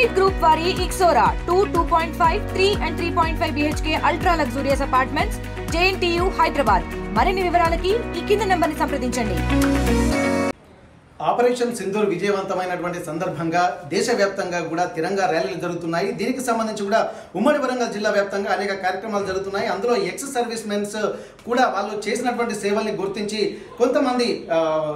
Elite Group vari Ixora 2.5, 3 and 3.5 BHK ultra luxurious apartments, JNTU, Hyderabad. మరిన్ని వివరాలకి ఈ కింద నంబర్ని సంప్రదించండి. ఆపరేషన్ సింధూర్ విజయవంతమైనటువంటి సందర్భంగా దేశవ్యాప్తంగా కూడా తిరంగా ర్యాలీలు జరుగుతున్నాయి. దీనికి సంబంధించి కూడా ఉమ్మడి వరంగల్ జిల్లా వ్యాప్తంగా అనేక కార్యక్రమాలు జరుగుతున్నాయి. అందులో ఎక్స్ సర్వీస్ మెన్స్ కూడా వాళ్ళు చేసినటువంటి సేవల్ని గుర్తించి కొంతమంది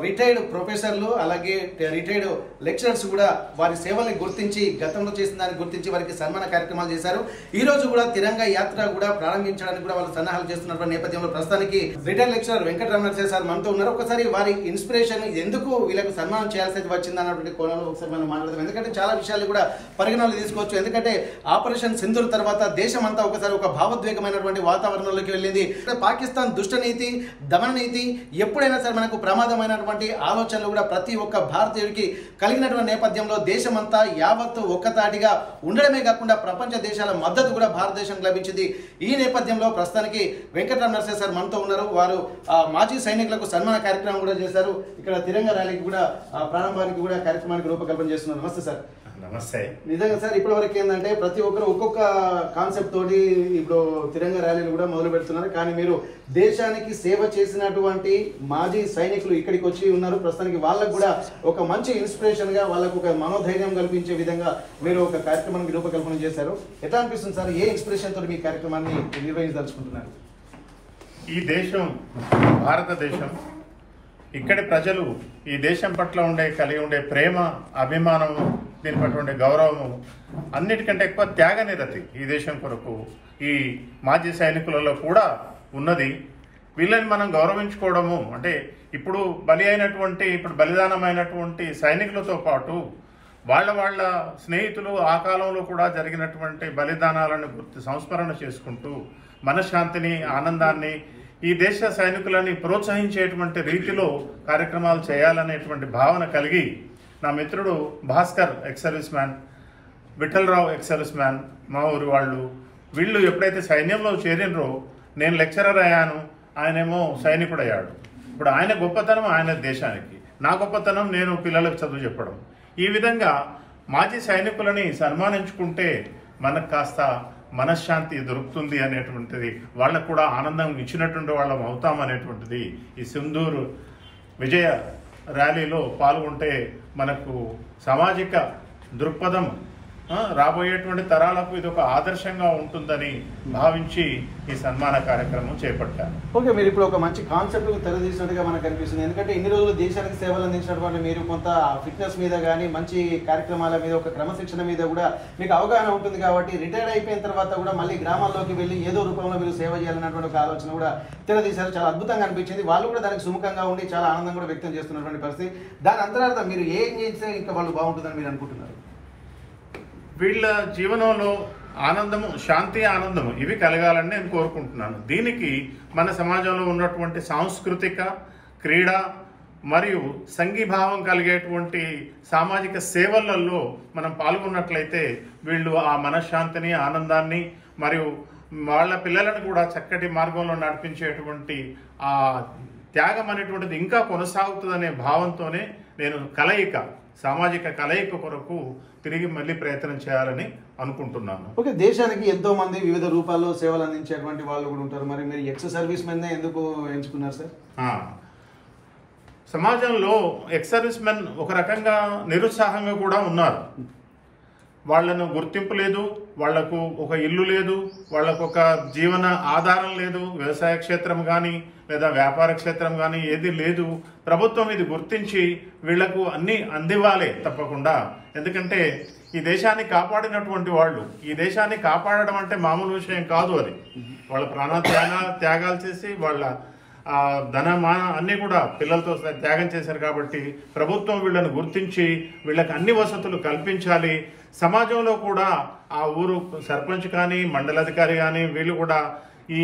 రిటైర్డ్ ప్రొఫెసర్లు అలాగే రిటైర్డ్ లెక్చరర్స్ కూడా వారి సేవల్ని గుర్తించి గతంలో చేసిన దాన్ని గుర్తించి వారికి సన్మాన కార్యక్రమాలు చేశారు. ఈ రోజు కూడా తిరంగా యాత్ర కూడా ప్రారంభించడానికి కూడా వాళ్ళు సన్నాహాలు చేస్తున్నటువంటి నేపథ్యంలో ప్రస్తుతానికి రిటైర్డ్ లెక్చరర్ వెంకటరమణ సార్ మనతో ఉన్నారు. ఒకసారి వారి ఇన్స్పిరేషన్ ఎందుకు వీళ్ళకి సన్మానం చేయాల్సి వచ్చింది అన్నటువంటి కోణంలో ఒకసారి మనం మాట్లాడదాం. ఎందుకంటే చాలా విషయాలు కూడా పరిగణనలు తీసుకోవచ్చు. ఎందుకంటే ఆపరేషన్ సింధూర్ తర్వాత దేశం అంతా ఒకసారి ఒక భావోద్వేగమైనటువంటి వాతావరణంలోకి వెళ్ళింది. పాకిస్తాన్ దుష్టనీతి, దమన నీతి ఎప్పుడైనా సరే మనకు ప్రమాదమైనటువంటి ఆలోచనలు కూడా ప్రతి ఒక్క భారతీయుడికి కలిగినటువంటి నేపథ్యంలో దేశం అంతా యావత్తు ఒక్కతాటిగా ఉండడమే కాకుండా ప్రపంచ దేశాల మద్దతు కూడా భారతదేశం లభించింది. ఈ నేపథ్యంలో ప్రస్తుతానికి వెంకటరమణ సార్ మనతో ఉన్నారు. వారు మాజీ సైనికులకు సన్మాన కార్యక్రమం కూడా చేశారు. ఇక్కడ తిరంగా ర్యాలీకి కూడా ప్రారంభానికి కూడా కార్యక్రమానికి రూపకల్పన చేస్తున్నారు. నమస్తే సార్. నమస్తే. నిజంగా సార్ ఇప్పటి వరకు ఏంటంటే ప్రతి ఒక్కరు ఒక్కొక్క కాన్సెప్ట్ తోటి ఇప్పుడు తిరంగా ర్యాలీలు కూడా మొదలు పెడుతున్నారు. కానీ మీరు దేశానికి సేవ చేసినటువంటి మాజీ సైనికులు ఇక్కడికి వచ్చి ఉన్నారు. ప్రస్తుతానికి వాళ్ళకు కూడా ఒక మంచి ఇన్స్పిరేషన్ గా వాళ్ళకు ఒక మనోధైర్యం కల్పించే విధంగా మీరు ఒక కార్యక్రమానికి రూపకల్పన చేశారు. ఎట్లా అనిపిస్తుంది సార్? ఏ ఇన్స్పిరేషన్ తోటి మీ కార్యక్రమాన్ని నిర్వహించదలుచుకుంటున్నారు? ఈ దేశం భారతదేశం, ఇక్కడి ప్రజలు ఈ దేశం పట్ల కలిగి ఉండే ప్రేమ, అభిమానము, దీని పట్ల ఉండే గౌరవము అన్నిటికంటే ఎక్కువ త్యాగనిరతి ఈ దేశం కొరకు ఈ మాజీ సైనికులలో కూడా ఉన్నది. వీళ్ళని మనం గౌరవించుకోవడము అంటే ఇప్పుడు బలిదానమైనటువంటి సైనికులతో పాటు వాళ్ళ స్నేహితులు ఆ కాలంలో కూడా జరిగినటువంటి బలిదానాలను సంస్మరణ చేసుకుంటూ మనశ్శాంతిని, ఆనందాన్ని, ఈ దేశ సైనికులని ప్రోత్సహించేటువంటి రీతిలో కార్యక్రమాలు చేయాలనేటువంటి భావన కలిగి నా మిత్రుడు Bhaskar ex service man, Vithal Rao ex service man, మా ఊరి వీళ్ళు ఎప్పుడైతే సైన్యంలో చేరినరో నేను లెక్చరర్ అయ్యాను, ఆయనేమో సైనికుడు అయ్యాడు. ఇప్పుడు ఆయన గొప్పతనం ఆయన దేశానికి, నా గొప్పతనం నేను పిల్లలకు చదువు చెప్పడం. ఈ విధంగా మాజీ సైనికులని సన్మానించుకుంటే మనకు కాస్త మనశ్శాంతి దొరుకుతుంది అనేటువంటిది, వాళ్ళకు కూడా ఆనందం ఇచ్చినటువంటి వాళ్ళం అవుతామనేటువంటిది ఈ సింధూర్ విజయ ర్యాలీలో పాల్గొంటే మనకు సామాజిక దృక్పథం రాబోయేటువంటి తరాలకు ఇది ఒక ఆదర్శంగా ఉంటుందని భావించి ఈ సన్మాన కార్యక్రమం చేపట్టారు. ఓకే, మీరు ఇప్పుడు ఒక మంచి కాన్సెప్ట్ తెరదీసినట్టుగా మనకు కనిపిస్తుంది. ఎందుకంటే ఇన్ని రోజులు దేశానికి సేవలు అందించినటువంటి మీరు కొంత ఫిట్నెస్ మీద కానీ మంచి కార్యక్రమాల మీద, ఒక క్రమశిక్షణ మీద కూడా మీకు అవగాహన ఉంటుంది. కాబట్టి రిటైర్డ్ అయిపోయిన తర్వాత కూడా మళ్ళీ గ్రామాల్లోకి వెళ్ళి ఏదో రూపంలో మీరు సేవ చేయాలన్నటువంటి ఒక ఆలోచన కూడా తెరదీశారు. చాలా అద్భుతంగా అనిపించింది. వాళ్ళు కూడా దానికి సుముఖంగా ఉండి చాలా ఆనందం కూడా వ్యక్తం చేస్తున్నటువంటి పరిస్థితి. దాని అంతరార్థం మీరు ఏం చేస్తే ఇంకా వాళ్ళు బాగుంటుందని మీరు అనుకుంటున్నారు? వీళ్ళ జీవనంలో ఆనందము, శాంతి, ఆనందము ఇవి కలగాలని నేను కోరుకుంటున్నాను. దీనికి మన సమాజంలో ఉన్నటువంటి సాంస్కృతిక, క్రీడా మరియు సంఘీభావం కలిగేటువంటి సామాజిక సేవలలో మనం పాల్గొన్నట్లయితే వీళ్ళు ఆ మనశ్శాంతిని, ఆనందాన్ని మరియు వాళ్ళ పిల్లలను కూడా చక్కటి మార్గంలో నడిపించేటువంటి ఆ త్యాగం అనేటువంటిది ఇంకా కొనసాగుతుందనే భావంతోనే నేను సామాజిక కలయిక కొరకు తిరిగి మళ్ళీ ప్రయత్నం చేయాలని అనుకుంటున్నాను. ఓకే, దేశానికి ఎంతో మంది వివిధ రూపాల్లో సేవలు అందించేటువంటి వాళ్ళు కూడా ఉంటారు. మరి మీరు ఎక్స్ సర్వీస్ మెన్ ఎందుకు ఎంచుకున్నారు సార్? సమాజంలో ఎక్స్ సర్వీస్ మెన్ ఒక రకంగా నిరుత్సాహంగా కూడా ఉన్నారు. వాళ్లను గుర్తింపు లేదు, వాళ్లకు ఒక ఇల్లు లేదు, వాళ్లకు ఒక జీవన ఆధారం లేదు, వ్యవసాయ క్షేత్రం కానీ లేదా వ్యాపార క్షేత్రం కానీ ఏది లేదు. ప్రభుత్వం ఇది గుర్తించి వీళ్లకు అన్ని అందివ్వాలి తప్పకుండా. ఎందుకంటే ఈ దేశాన్ని కాపాడినటువంటి వాళ్ళు, ఈ దేశాన్ని కాపాడడం అంటే మామూలు విషయం కాదు. అది వాళ్ళ త్యాగాలు చేసి వాళ్ళ ధనమాన అన్నీ కూడా పిల్లలతో త్యాగం చేశారు. కాబట్టి ప్రభుత్వం వీళ్ళను గుర్తించి వీళ్ళకి అన్ని వసతులు కల్పించాలి. సమాజంలో కూడా ఆ ఊరు సర్పంచ్ కానీ మండలాధికారి కానీ వీళ్ళు కూడా ఈ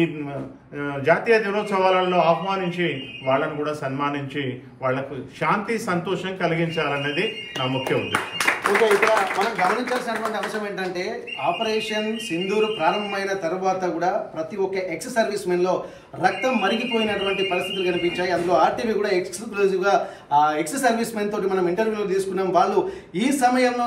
జాతీయ దినోత్సవాలలో ఆహ్వానించి వాళ్ళను కూడా సన్మానించి వాళ్లకు శాంతి, సంతోషం కలిగించాలనేది నా ముఖ్య ఉద్దేశం. ఓకే, ఇక్కడ మనం గమనించాల్సినటువంటి అంశం ఏంటంటే ఆపరేషన్ సింధూర్ ప్రారంభమైన తర్వాత కూడా ప్రతి ఒక్క ఎక్స్ సర్వీస్ మెన్ లో రక్తం మరిగిపోయినటువంటి పరిస్థితులు కనిపించాయి. అందులో ఆర్టీవీ కూడా ఎక్స్క్లూజివ్గా ఎక్స్ సర్వీస్ మెన్ తోటి మనం ఇంటర్వ్యూలు తీసుకున్నాం. వాళ్ళు ఈ సమయంలో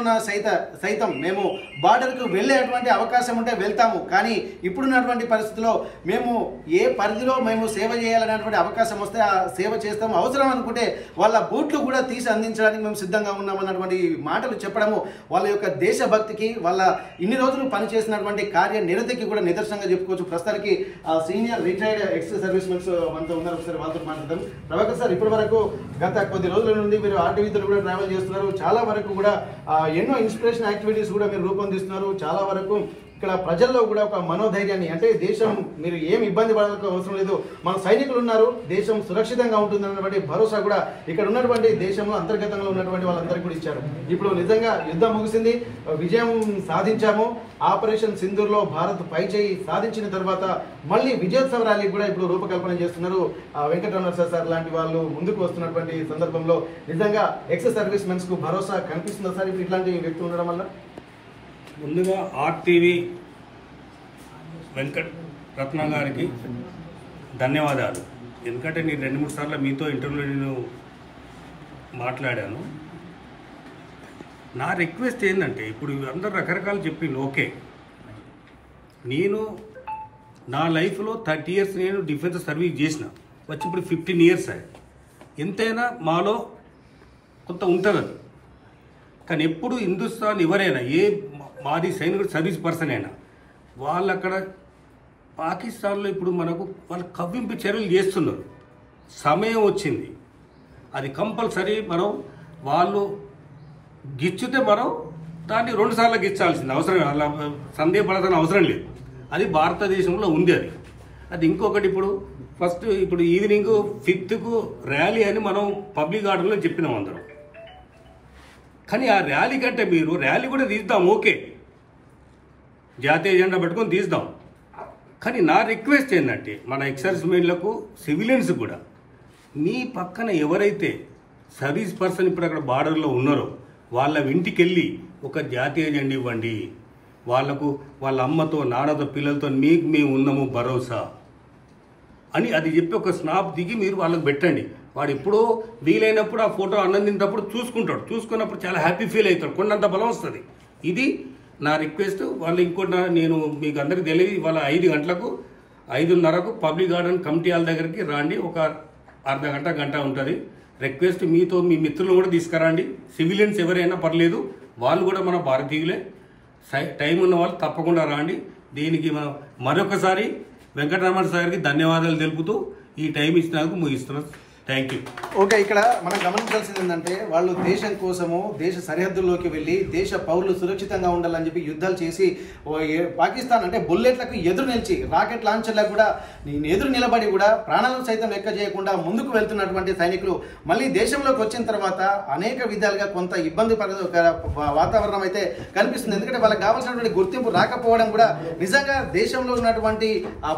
సైతం మేము బార్డర్కు వెళ్ళేటువంటి అవకాశం ఉంటే వెళ్తాము, కానీ ఇప్పుడున్నటువంటి పరిస్థితిలో మేము ఏ పరిధిలో మేము సేవ చేయాలనేటువంటి అవకాశం వస్తే ఆ సేవ చేస్తాము, అవసరం అనుకుంటే వాళ్ళ బూట్లు కూడా తీసి అందించడానికి మేము సిద్ధంగా ఉన్నామన్నటువంటి మాటలు చెప్పడము వాళ్ళ యొక్క దేశభక్తికి, వాళ్ళ ఇన్ని రోజులు పనిచేసినటువంటి కార్య నిరతికి కూడా నిదర్శనంగా చెప్పుకోవచ్చు. ప్రస్తుతానికి senior retired ex service mens మనతో ఉన్నారు. ఒకసారి వాళ్ళతో మాట్లాడదాం. ప్రభాకర్ సార్, ఇప్పటి వరకు గత కొద్ది రోజుల నుండి మీరు ఆర్టీవీతో కూడా ట్రావెల్ చేస్తున్నారు. చాలా వరకు కూడా ఎన్నో ఇన్స్పిరేషన్ యాక్టివిటీస్ కూడా మీరు రూపొందిస్తున్నారు. చాలా వరకు ఇక్కడ ప్రజల్లో కూడా ఒక మనోధైర్యాన్ని, అంటే దేశం మీరు ఏమి ఇబ్బంది పడాల్సిన అవసరం లేదు, మన సైనికులు ఉన్నారు, దేశం సురక్షితంగా ఉంటుందన్నటువంటి భరోసా కూడా ఇక్కడ ఉన్నటువంటి దేశంలో అంతర్గతంగా ఉన్నటువంటి వాళ్ళందరికీ కూడా ఇచ్చారు. ఇప్పుడు నిజంగా యుద్ధం ముగిసింది, విజయం సాధించాము. ఆపరేషన్ సింధూర్లో భారత్ పైచేయి సాధించిన తర్వాత మళ్ళీ విజయోత్సవ ర్యాలీ కూడా ఇప్పుడు రూపకల్పన చేస్తున్నారు. వెంకటరమణ సార్ లాంటి వాళ్ళు ముందుకు వస్తున్నటువంటి సందర్భంలో నిజంగా ఎక్స్ సర్వీస్ మెన్స్ కు భరోసా కనిపిస్తుందా సార్ ఇప్పుడు ఇట్లాంటి వ్యక్తులు ఉండడం వల్ల? ముందుగా ఆర్టీవీ వెంకట రత్న గారికి ధన్యవాదాలు. ఎందుకంటే నేను 2-3 సార్లు మీతో ఇంటర్వ్యూలో నేను మాట్లాడాను. నా రిక్వెస్ట్ ఏంటంటే, ఇప్పుడు అందరు రకరకాలు చెప్పింది ఓకే, నేను నా లైఫ్లో 30 years నేను డిఫెన్స్ సర్వీస్ చేసిన, వచ్చి ఇప్పుడు 15 years అయ్యి, ఎంతైనా మాలో కొంత ఉంటుంది. కానీ ఎప్పుడు హిందుస్థాన్ ఎవరైనా ఏ మాది సైనికుడు సర్వీస్ పర్సన్ అయినా వాళ్ళు అక్కడ పాకిస్తాన్లో ఇప్పుడు మనకు వాళ్ళు కవ్వింపు చర్యలు చేస్తున్నారు. సమయం వచ్చింది, అది కంపల్సరీ మనం వాళ్ళు గిచ్చితే మనం దాన్ని 2 సార్లు గిచ్చాల్సింది అవసరం, అలా సందేహపడాల్సిన అవసరం లేదు. అది భారతదేశంలో ఉంది. అది ఇంకొకటి, ఇప్పుడు ఈవినింగ్ 5th ర్యాలీ అని మనం పబ్లిక్ ఆర్డర్లో చెప్పినాం అందరం. కానీ ఆ ర్యాలీ కంటే మీరు ర్యాలీ కూడా తీద్దాం, ఓకే, జాతీయ జెండా పెట్టుకొని తీద్దాం. కానీ నా రిక్వెస్ట్ ఏంటంటే, మన ఎక్సర్విస్మెన్లకు సివిలియన్స్ కూడా మీ పక్కన ఎవరైతే సర్వీస్ పర్సన్ ఇప్పుడు అక్కడ బార్డర్లో ఉన్నారో వాళ్ళ ఇంటికి వెళ్ళి ఒక జాతీయ జెండా ఇవ్వండి. వాళ్లకు వాళ్ళ అమ్మతో నాన్నతో పిల్లలతో మీకు మేము ఉన్నాము భరోసా అని అది చెప్పి ఒక స్నాప్ దిగి మీరు వాళ్ళకు పెట్టండి. వాడు ఎప్పుడో వీలైనప్పుడు ఆ ఫోటో ఆనందించినప్పుడు చూసుకుంటాడు, చూసుకున్నప్పుడు చాలా హ్యాపీ ఫీల్ అవుతాడు, కొండంత బలం వస్తుంది. ఇది నా రిక్వెస్ట్. వాళ్ళు ఇంకోటి నేను మీకు అందరికీ తెలియదు, ఇవాళ 5 గంటలకు 5:30కు పబ్లిక్ గార్డెన్ కమిటీ హాల్ దగ్గరికి రాండి. ఒక అర్ధ గంట ఉంటుంది. రిక్వెస్ట్, మీతో మీ మిత్రులు కూడా తీసుకురండి. సివిలియన్స్ ఎవరైనా పర్లేదు, వాళ్ళు కూడా మన భారతీయులే. టైం ఉన్న వాళ్ళు తప్పకుండా రాండి. దీనికి మనం మరొకసారి వెంకటరమణ సార్కి ధన్యవాదాలు తెలుపుతూ ఈ టైం ఇచ్చినందుకు ముగిస్తున్నాం. Thank you. ఓకే, ఇక్కడ మనం గమనించాల్సింది ఏంటంటే, వాళ్ళు దేశం కోసము దేశ సరిహద్దుల్లోకి వెళ్ళి దేశ పౌరులు సురక్షితంగా ఉండాలని చెప్పి యుద్ధాలు చేసి పాకిస్తాన్ అంటే బుల్లెట్లకు ఎదురు నిలిచి రాకెట్ లాంచర్లకు కూడా ఎదురు నిలబడి కూడా ప్రాణాలను సైతం లెక్క చేయకుండా ముందుకు వెళ్తున్నటువంటి సైనికులు మళ్ళీ దేశంలోకి వచ్చిన తర్వాత అనేక విధాలుగా కొంత ఇబ్బంది వాతావరణం అయితే కనిపిస్తుంది. ఎందుకంటే వాళ్ళకి కావాల్సినటువంటి గుర్తింపు రాకపోవడం కూడా నిజంగా దేశంలో ఉన్నటువంటి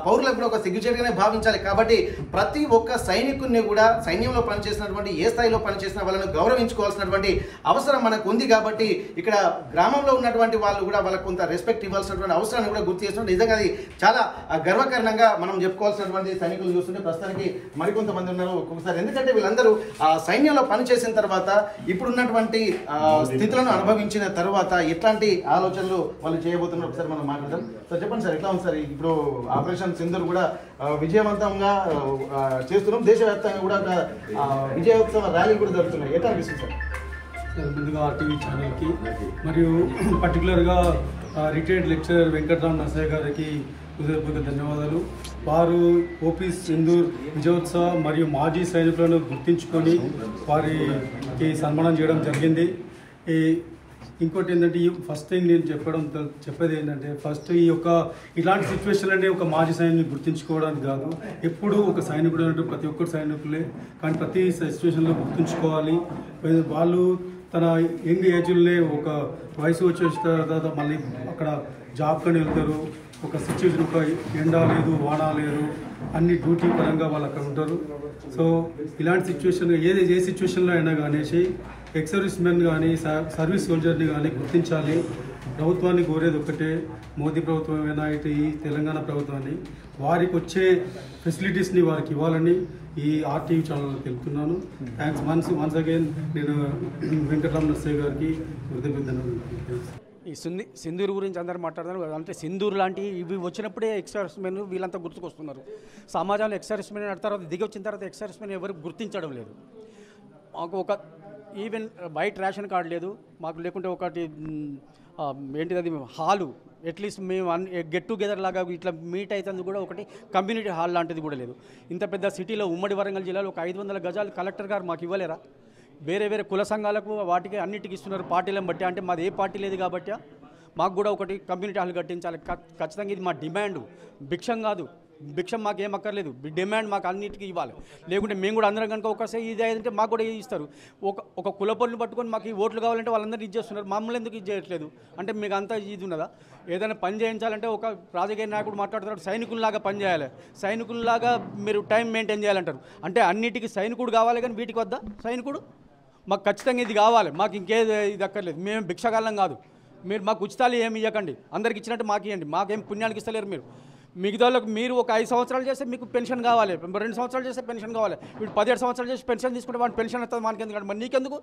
పౌరులకు కూడా ఒక సిగ్గుచేటుగానే భావించాలి. కాబట్టి ప్రతి ఒక్క సైనికుడిని కూడా సైన్యంలో పనిచేసినటువంటి ఏ స్థాయిలో పనిచేసిన వాళ్ళను గౌరవించుకోవాల్సినటువంటి అవసరం మనకు ఉంది. కాబట్టి ఇక్కడ గ్రామంలో ఉన్నటువంటి వాళ్ళు కూడా వాళ్ళకు కొంత రెస్పెక్ట్ ఇవ్వాల్సినటువంటి అవసరాన్ని కూడా గుర్తు చేస్తున్నారు. నిజంగా అది చాలా గర్వకారణంగా మనం చెప్పుకోవాల్సినటువంటి సైనికులు చూస్తుంటే ప్రస్తుతానికి మరికొంతమంది ఉన్నారు ఒక్కొక్కసారి. ఎందుకంటే వీళ్ళందరూ సైన్యంలో పనిచేసిన తర్వాత ఇప్పుడున్నటువంటి స్థితులను అనుభవించిన తర్వాత ఎట్లాంటి ఆలోచనలు వాళ్ళు చేయబోతున్నారు ఒకసారి మనం మాట్లాడదాం. సార్ చెప్పండి సార్, ఎట్లా ఉంది సార్ ఇప్పుడు ఆపరేషన్ సింధూర్ కూడా విజయవంతంగా చేస్తున్నాం, దేశవ్యాప్తంగా కూడా విజయోత్సవ ర్యాలీ కూడా జరుగుతున్నాయి, ఎట్లా అనిపిస్తుంది సార్? ముందుగా ఆర్టీవీ ఛానల్కి మరియు పర్టికులర్గా రిటైర్డ్ లెక్చరర్ వెంకటరమణ గారికి హృదయపూర్వక ధన్యవాదాలు. వారు ఓపీ సింధూర్ విజయోత్సవ మరియు మాజీ సైనికులను గుర్తించుకొని వారికి సన్మానం చేయడం జరిగింది. ఇంకోటి ఏంటంటే, ఫస్ట్ థింగ్ నేను చెప్పేది ఏంటంటే, ఫస్ట్ ఇలాంటి సిచ్యువేషన్ అంటే ఒక మాజీ సైనికుని గుర్తించుకోవడానికి కాదు, ఎప్పుడు ఒక సైనికుడు అంటే ప్రతి ఒక్కరు సైనికులే, కానీ ప్రతి సిచ్యువేషన్లో గుర్తుంచుకోవాలి. వాళ్ళు తన యంగ్ ఏజ్లోనే ఒక వయసు వచ్చేసిన తర్వాత మళ్ళీ అక్కడ జాబ్ కానీ వెళ్తారు. ఒక సిచ్యువేషన్, ఒక ఎండ లేదు, వాన లేదు, అన్ని డ్యూటీ పరంగా వాళ్ళు అక్కడ ఉంటారు. సో ఇలాంటి సిచ్యువేషన్ ఏ సిచ్యువేషన్లో అయినా కానీ ఎక్స్ సర్వీస్ మెన్ కానీ సర్వీస్ సోల్జర్ని కానీ గుర్తించాలి. ప్రభుత్వాన్ని కోరేది ఒక్కటే, మోదీ ప్రభుత్వమైనా ఇటు ఈ తెలంగాణ ప్రభుత్వాన్ని వారికి వచ్చే ఫెసిలిటీస్ని వారికి ఇవ్వాలని ఈ ఆర్టీవీ ఛానల్ తెలుపుతున్నాను. Thanks once again. నేను వెంకటరామ నర్సయ్య గారికి కృతజ్ఞతలు. ఈ సింధూర్ గురించి అందరూ మాట్లాడుతున్నారు. అంటే సింధూర్ లాంటి ఇవి వచ్చినప్పుడే ఎక్సర్విస్మెన్ వీళ్ళంతా గుర్తుకొస్తున్నారు. సమాజంలో ఎక్సర్విస్మెన్ తర్వాత దిగి వచ్చిన తర్వాత ఎక్సర్విస్మెన్ ఎవరు గుర్తించడం లేదు. మాకు ఒక ఈవెన్ వైట్ రేషన్ కార్డు లేదు మాకు, లేకుంటే ఒకటి ఏంటిది అది హాలు, అట్లీస్ట్ మేము గెట్ టుగెదర్ లాగా ఇట్లా మీట్ అవుతుంది కూడా ఒకటి కమ్యూనిటీ హాల్ లాంటిది కూడా లేదు. ఇంత పెద్ద సిటీలో ఉమ్మడి వరంగల్ జిల్లాలో ఒక 500 గజాలు కలెక్టర్ గారు మాకు ఇవ్వలేరా? వేరే వేరే కుల సంఘాలకు వాటికి అన్నిటికి ఇస్తున్నారు పార్టీలను బట్టి. అంటే మాది ఏ పార్టీ లేదు కాబట్టి మాకు కూడా ఒకటి కమ్యూనిటీ హాల్ కట్టించాలి ఖచ్చితంగా. ఇది మా డిమాండ్, భిక్షం కాదు. భిక్షం మాకు ఏం అక్కర్లేదు, డిమాండ్ మాకు అన్నిటికీ ఇవ్వాలి. లేకుంటే మేము కూడా అందరం కనుక ఒకసారి ఇది అయిందంటే మాకు కూడా ఇస్తారు. ఒక కుల పనులు పట్టుకొని మాకు ఈ ఓట్లు కావాలంటే వాళ్ళందరూ ఇది చేస్తున్నారు, మమ్మల్ని ఎందుకు ఇది చేయట్లేదు? అంటే మీకు అంతా ఇది ఉన్నదా? ఏదైనా పని చేయించాలంటే ఒక రాజకీయ నాయకుడు మాట్లాడుతున్నాడు సైనికుల్లాగా పని చేయాలి, సైనికుల్లాగా మీరు టైం మెయింటైన్ చేయాలంటారు. అంటే అన్నిటికీ సైనికుడు కావాలి కానీ వీటికి వద్దా సైనికుడు? మాకు ఖచ్చితంగా ఇది కావాలి, మాకు ఇంకేది ఇది అక్కర్లేదు. మేము భిక్షగాళ్ళం కాదు. మీరు మాకు ఉచితాలు ఏమి ఇవ్వకండి, అందరికి ఇచ్చినట్టు మాకు ఇవ్వండి. మాకేం పుణ్యానికి ఇస్తలేరు మీరు. మిగతా వాళ్ళకి మీరు ఒక 5 సంవత్సరాలు చేస్తే మీకు పెన్షన్ కావాలి, 2 సంవత్సరాలు చేస్తే పెన్షన్ కావాలి. వీడు 17 సంవత్సరాలు చేసి పెన్షన్ తీసుకుంటే వాడిని పెన్షన్ వస్తుంది, మనకి ఎందుకంటే మరి నీకెందుకు?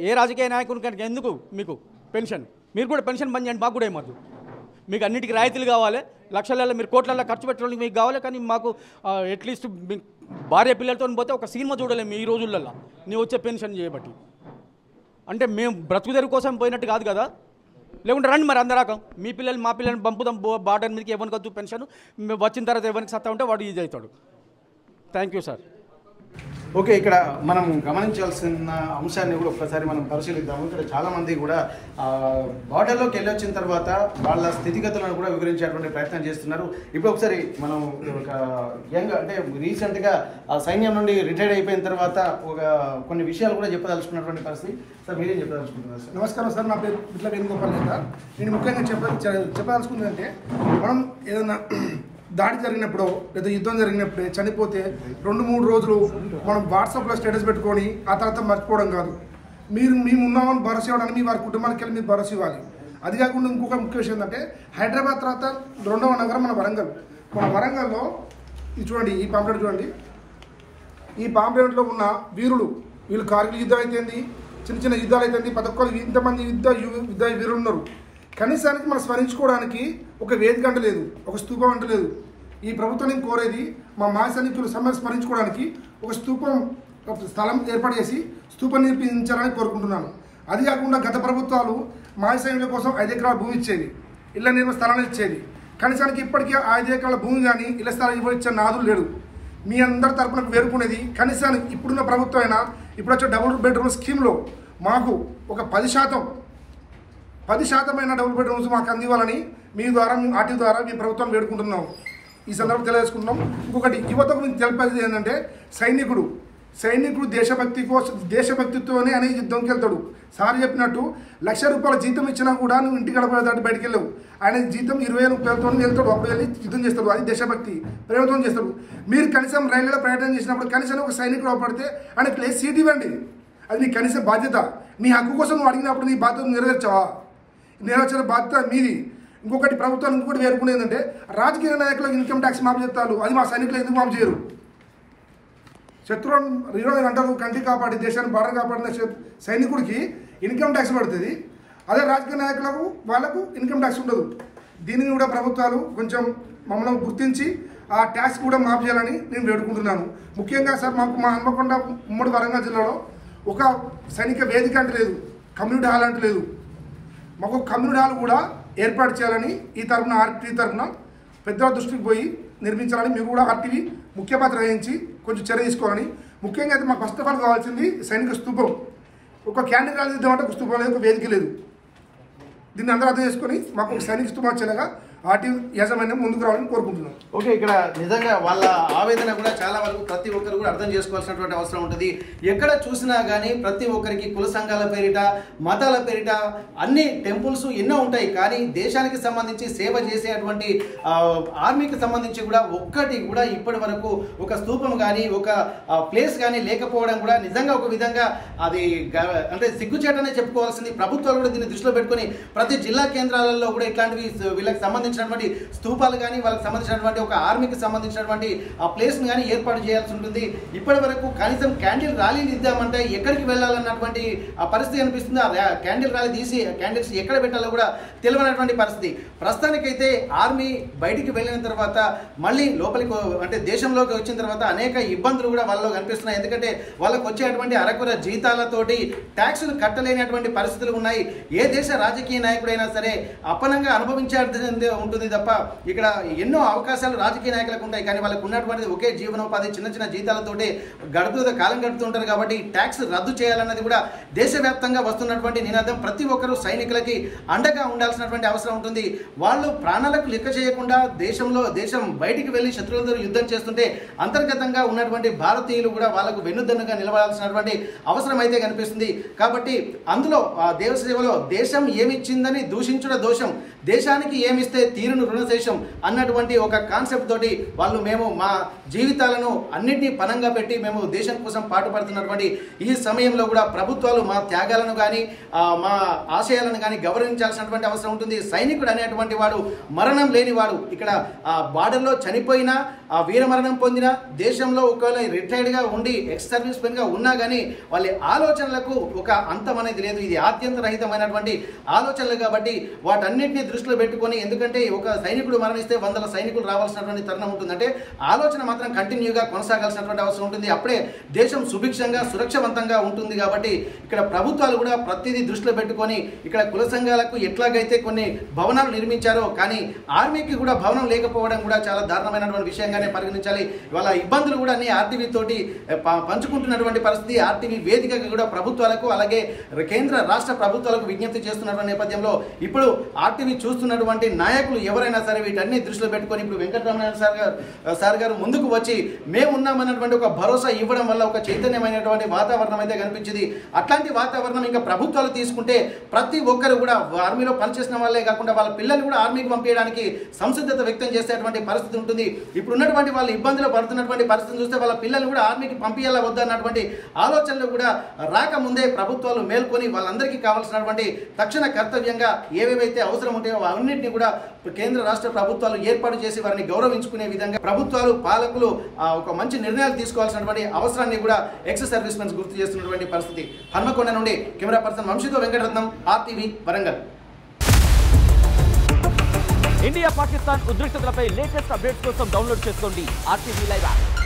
ఏ రాజకీయ నాయకుని కనుక ఎందుకు మీకు పెన్షన్? మీరు కూడా పెన్షన్ బంద్ చేయండి, మాకు కూడా ఏమద్దు. మీకు అన్నిటికీ రాయితీలు కావాలి, లక్షలలో మీరు కోట్లలో ఖర్చు పెట్టడానికి మీకు కావాలి. కానీ మాకు అట్లీస్ట్ భార్య పిల్లలతో పోతే ఒక సినిమా చూడలేము ఈ రోజులలో నీవు వచ్చే పెన్షన్ చేయబట్టి. అంటే మేము బ్రతుకు తెరువు కోసం పోయినట్టు కాదు కదా. లేకుంటే రండి మరి అందరాకం, మీ పిల్లలు మా పిల్లల్ని పంపుదాం బార్డర్ మీదకి. ఎవరికి వద్దు పెన్షన్, వచ్చిన తర్వాత ఎవరికి సత్తా ఉంటే వాడు ఈజీ అవుతాడు. Thank you sir. ఓకే, ఇక్కడ మనం గమనించాల్సిన అంశాన్ని కూడా ఒక్కసారి మనం పరిశీలిద్దాము. ఇక్కడ చాలామంది కూడా బార్డర్లోకి వెళ్ళి వచ్చిన తర్వాత వాళ్ళ స్థితిగతులను కూడా వివరించేటువంటి ప్రయత్నం చేస్తున్నారు. ఇప్పుడు ఒకసారి మనం ఒక యంగ్ అంటే రీసెంట్గా సైన్యం నుండి రిటైర్డ్ అయిపోయిన తర్వాత కొన్ని విషయాలు కూడా చెప్పదలుచుకున్నటువంటి పరిస్థితి. సార్ మీరేం చెప్పదలుచుకుంటున్నారు సార్? నమస్కారం సార్, నా పేరు బిట్ల వేణుగోపాల్ సార్. నేను ముఖ్యంగా చెప్పదలుచుకుంది అంటే, మనం ఏదైనా దాడి జరిగినప్పుడు లేదా యుద్ధం జరిగినప్పుడే చనిపోతే 2-3 రోజులు మనం వాట్సాప్లో స్టేటస్ పెట్టుకొని ఆ తర్వాత మర్చిపోవడం కాదు. మేము ఉన్నామని భరోసా ఇవ్వడానికి మీ వారి కుటుంబానికి వెళ్ళి మీరు భరోసా ఇవ్వాలి. అది కాకుండా ఇంకొక ముఖ్య విషయం ఏంటంటే, హైదరాబాద్ తర్వాత 2వ నగరం మన వరంగల్. మన వరంగల్లో ఇది చూడండి, ఈ పాంప్లెట్ చూడండి. ఈ పాంప్లెట్లో ఉన్న వీరులు, వీళ్ళు కార్గిల్ యుద్ధం అయితేంది, చిన్న చిన్న యుద్ధాలు అయితేంది, 11 ఇంతమంది యుద్ధ వీరులు ఉన్నారు. కనీసానికి మనం స్మరించుకోవడానికి ఒక వేదిక అంటూ లేదు, ఒక స్తూపం అంటూ లేదు. ఈ ప్రభుత్వాన్ని కోరేది మా మాజీ సైనికులు స్మరించుకోవడానికి ఒక స్థలం ఏర్పాటు చేసి స్తూపం నిర్మించాలని కోరుకుంటున్నాను. అది కాకుండా గత ప్రభుత్వాలు మాజీ సైనికుల కోసం 5 ఎకరాల భూమి ఇచ్చేది, ఇళ్ల నిర్మాణ స్థలాలు ఇచ్చేది. కనీసానికి ఇప్పటికీ 5 ఎకరాల భూమి కానీ ఇళ్ల స్థలాలు ఇచ్చే నాదులు లేడు. మీ అందరి తరపున వేరుకునేది కనీసానికి ఇప్పుడున్న ప్రభుత్వం అయినా ఇప్పుడు వచ్చే డబుల్ బెడ్రూమ్ స్కీమ్లో మాకు ఒక 10% డబుల్ బెడ్రూమ్స్ మాకు అందివ్వాలని మీ ద్వారా, మేము ఆర్టీ ద్వారా మీ ప్రభుత్వం వేడుకుంటున్నాం. ఈ సందర్భం తెలియజేసుకుంటున్నాం. ఇంకొకటి యువతకు మేము తెలిపేది ఏంటంటే, సైనికుడు దేశభక్తితోనే అనే యుద్ధంకి వెళ్తాడు. సార్ చెప్పినట్టు ₹1,00,000 జీతం ఇచ్చినా కూడా నువ్వు ఇంటికి గడపేదాటి బయటికి వెళ్ళవు. ఆయన జీతం 20,000 రూపాయలతో వెళ్తాడు, అప్పుడు వెళ్ళి యుద్ధం చేస్తాడు. అది దేశభక్తి, ప్రేమతో చేస్తాడు. మీరు కనీసం రైళ్లలో ప్రయాణం చేసినప్పుడు కనీసం ఒక సైనికుడు అవపడితే ఆయన ప్లేస్ సీట్ ఇవ్వండి. అది నీ కనీస బాధ్యత. నీ హక్కు కోసం నువ్వు అడిగినప్పుడు నీ బాధ్యత నెరవేర్చావా? నెరవేర్చిన బాధ్యత మీది. ఇంకొకటి ప్రభుత్వాన్ని ఇంకొకటి వేరుకునేది ఏంటంటే, రాజకీయ నాయకులకు ఇన్కమ్ ట్యాక్స్ మాఫ్ చెప్తారు, అది మా సైనికులు ఎందుకు మాఫ్ చేయరు? శత్రువులను 20 గంటలు కంటి కాపాడి దేశాన్ని బార్డర్ కాపాడిన సైనికుడికి ఇన్కమ్ ట్యాక్స్ పడుతుంది. అదే రాజకీయ నాయకులకు వాళ్ళకు ఇన్కమ్ ట్యాక్స్ ఉండదు. దీనిని కూడా ప్రభుత్వాలు కొంచెం మమ్మల్ని గుర్తించి ఆ ట్యాక్స్ కూడా మాఫ్ చేయాలని నేను వేడుకుంటున్నాను. ముఖ్యంగా సార్, మాకు మా హన్మకొండ ఉమ్మడి వరంగల్ జిల్లాలో ఒక సైనిక వేదిక అంటే లేదు, కమ్యూనిటీ హాల్ అంటే లేదు. మాకు కమ్యూనిటీ హాల్ కూడా ఏర్పాటు చేయాలని ఈ తరఫున ఆర్టీవీ తరఫున పెద్దల దృష్టికి పోయి నిర్మించాలని మీరు కూడా ఆర్టీవీ ముఖ్య పాత్ర వహించి కొంచెం చర్య తీసుకోవాలని. ముఖ్యంగా అయితే మాకు ఫస్ట్ ఆఫ్ ఆల్ కావాల్సింది సైనిక స్తూపం. ఒక క్యాండిల్ రాజు ఇద్దామంటే ఒక స్తూపం లేదు, ఒక వేదిక లేదు. దీన్ని అందరూ అర్థం చేసుకొని మాకు ఒక సైనిక స్తూపం వచ్చేలాగా ఆర్టీవీ యాజమాన్యం ముందుకు రావాలని కోరుకుంటున్నాం. ఓకే, ఇక్కడ నిజంగా వాళ్ళ ఆవేదన కూడా చాలా వరకు ప్రతి ఒక్కరు కూడా అర్థం చేసుకోవాల్సినటువంటి అవసరం ఉంటుంది. ఎక్కడ చూసినా కానీ ప్రతి ఒక్కరికి కుల సంఘాల పేరిట, మతాల పేరిట అన్ని టెంపుల్స్ ఎన్నో ఉంటాయి. కానీ దేశానికి సంబంధించి సేవ చేసేటువంటి ఆర్మీకి సంబంధించి కూడా ఒక్కటి కూడా ఇప్పటి వరకు ఒక స్తూపం కానీ ఒక ప్లేస్ కానీ లేకపోవడం కూడా నిజంగా ఒక విధంగా అది అంటే సిగ్గుచేటనే చెప్పుకోవాల్సింది. ప్రభుత్వాలు కూడా దీన్ని దృష్టిలో పెట్టుకొని ప్రతి జిల్లా కేంద్రాలలో కూడా ఇట్లాంటివి వీళ్ళకి సంబంధించినటువంటి స్తూపాలు కానీ వాళ్ళకి సంబంధించినటువంటి ఒక ఆర్మీకి సంబంధించినటువంటి ఆ ప్లేస్ని కానీ ఏర్పాటు చేయాల్సి ఉంటుంది. ఇప్పటి వరకు కనీసం క్యాండిల్ ర్యాలీలు ఇద్దామంటే ఎక్కడికి వెళ్ళాలన్నటువంటి ఆ పరిస్థితి అనిపిస్తుంది. ఆ క్యాండిల్ ర్యాలీ తీసి క్యాండిల్స్ ఎక్కడ పెట్టాలో కూడా తెలియనటువంటి పరిస్థితి. ప్రస్తుతానికైతే ఆర్మీ బయటికి వెళ్ళిన తర్వాత మళ్ళీ లోపలికి అంటే దేశంలోకి వచ్చిన తర్వాత అనేక ఇబ్బందులు కూడా వాళ్ళలో కనిపిస్తున్నాయి. ఎందుకంటే వాళ్ళకు వచ్చేటువంటి అరకొర జీతాలతోటి ట్యాక్సులు కట్టలేనటువంటి పరిస్థితులు ఉన్నాయి. ఏ దేశ రాజకీయ నాయకుడైనా సరే అప్పనంగా అనుభవించాల్సి ఉంటుంది తప్ప ఇక్కడ ఎన్నో అవకాశాలు రాజకీయ నాయకులకు ఉంటాయి. కానీ వాళ్ళకు ఉన్నటువంటిది ఒకే జీవనోపాధి, చిన్న చిన్న జీతాలతోటే కాలం గడుపుతుంటారు. కాబట్టి ట్యాక్స్ రద్దు చేయాలన్నది కూడా దేశవ్యాప్తంగా వస్తున్నటువంటి నినాదం. ప్రతి ఒక్కరూ సైనికులకి అండగా ఉండాల్సినటువంటి అవసరం ఉంటుంది. వాళ్ళు ప్రాణాలకు లెక్క చేయకుండా దేశం బయటికి వెళ్ళి శత్రువులతో యుద్ధం చేస్తుంటే అంతర్గతంగా ఉన్నటువంటి భారతీయులు కూడా వాళ్ళకు వెన్నుదన్నుగా నిలబడాల్సినటువంటి అవసరం అయితే కనిపిస్తుంది. కాబట్టి అందులో దేశ సేవలో దేశం ఏమిచ్చిందని దూషించుట దోషం, దేశానికి ఏమిస్తే తీరును రుణశేషం అన్నటువంటి ఒక కాన్సెప్ట్ తోటి మేము మా జీవితాలను అన్నింటినీ పనంగా పెట్టి మేము దేశం కోసం పాటుపడుతున్నటువంటి ఈ సమయంలో కూడా ప్రభుత్వాలు మా త్యాగాలను కానీ మా ఆశయాలను కానీ గౌరవించాల్సినటువంటి అవసరం ఉంటుంది. సైనికుడు అనేటువంటి వాడు మరణం లేనివాడు. ఇక్కడ బార్డర్లో చనిపోయినా వీరమరణం పొందిన దేశంలో ఒకవేళ రిటైర్డ్గా ఉండి ఎక్స్ సర్వీస్ మెన్గా ఉన్నా కానీ వాళ్ళ ఆలోచనలకు ఒక అంతం అనేది లేదు. ఇది ఆద్యంత రహితమైనటువంటి ఆలోచనలు కాబట్టి వాటన్నిటిని దృష్టిలో పెట్టుకొని, ఎందుకంటే ఒక సైనికుడు మరణిస్తే 100 సైనికులు రావాల్సినటువంటి తరుణం ఉంటుంది. అంటే ఆలోచన మాత్రం కంటిన్యూగా కొనసాగాల్సినటువంటి అవసరం ఉంటుంది. అప్పుడే దేశం సుభిక్షంగా సురక్షవంతంగా ఉంటుంది. కాబట్టి ఇక్కడ ప్రభుత్వాలు కూడా ప్రతిదీ దృష్టిలో పెట్టుకొని ఇక్కడ కుల సంఘాలకు ఎట్లాగైతే కొన్ని భవనాలు నిర్మించారో కానీ ఆర్మీకి కూడా భవనం లేకపోవడం కూడా చాలా దారుణమైనటువంటి విషయంగానే పరిగణించాలి. ఇవాళ ఇబ్బందులు కూడా అన్ని ఆర్టీవీ తోటి పంచుకుంటున్నటువంటి పరిస్థితి. ఆర్టీవీ వేదికగా కూడా ప్రభుత్వాలకు అలాగే కేంద్ర రాష్ట్ర ప్రభుత్వాలకు విజ్ఞప్తి చేస్తున్నటువంటి నేపథ్యంలో ఇప్పుడు ఆర్టీవీ చూస్తున్నటువంటి నాయకులు ఎవరైనా సరే వీటన్ని దృష్టిలో పెట్టుకొని ఇప్పుడు వెంకటరమణ సార్ గారు ముందుకు వచ్చి మేమున్నామన్నటువంటి ఒక భరోసా ఇవ్వడం వల్ల ఒక చైతన్యమైనటువంటి వాతావరణం అయితే కనిపించింది. అట్లాంటి వాతావరణం ఇంకా ప్రభుత్వాలు తీసుకుంటే ప్రతి ఒక్కరు కూడా ఆర్మీలో పనిచేసిన వాళ్ళే కాకుండా వాళ్ళ పిల్లలు కూడా ఆర్మీకి పంపించడానికి సంసిద్ధత వ్యక్తం చేసేటువంటి పరిస్థితి ఉంటుంది. ఇప్పుడు ఉన్నటువంటి వాళ్ళు ఇబ్బందులు పడుతున్నటువంటి పరిస్థితిని చూస్తే వాళ్ళ పిల్లలు కూడా ఆర్మీకి పంపించాలా వద్దా అన్నటువంటి ఆలోచనలు కూడా రాకముందే ప్రభుత్వాలు మేల్కొని వాళ్ళందరికీ కావాల్సినటువంటి తక్షణ కర్తవ్యంగా ఏవేవైతే అవసరం ఉంటాయో అన్నింటినీ కూడా కేంద్ర రాష్ట్ర ప్రభుత్వాలు ఏర్పాటు చేసి వారిని గౌరవించుకునే విధంగా ప్రభుత్వాలు పాలకులు ఒక మంచి నిర్ణయాలు తీసుకోవాల్సినటువంటి అవసరాన్ని కూడా ఎక్స్ సర్వీస్ మెన్స్ గుర్తు చేస్తున్నటువంటి పరిస్థితి. హన్మకొండ నుండి కెమెరా పర్సన్ వంశీతో వెంకటరత్నం, RTV వరంగల్. ఇండియా పాకిస్తాన్ ఉద్రిక్తతలపై లేటెస్ట్ అప్డేట్స్ కోసం డౌన్లోడ్ చేసుకోండి RTV లైవ్ యాప్.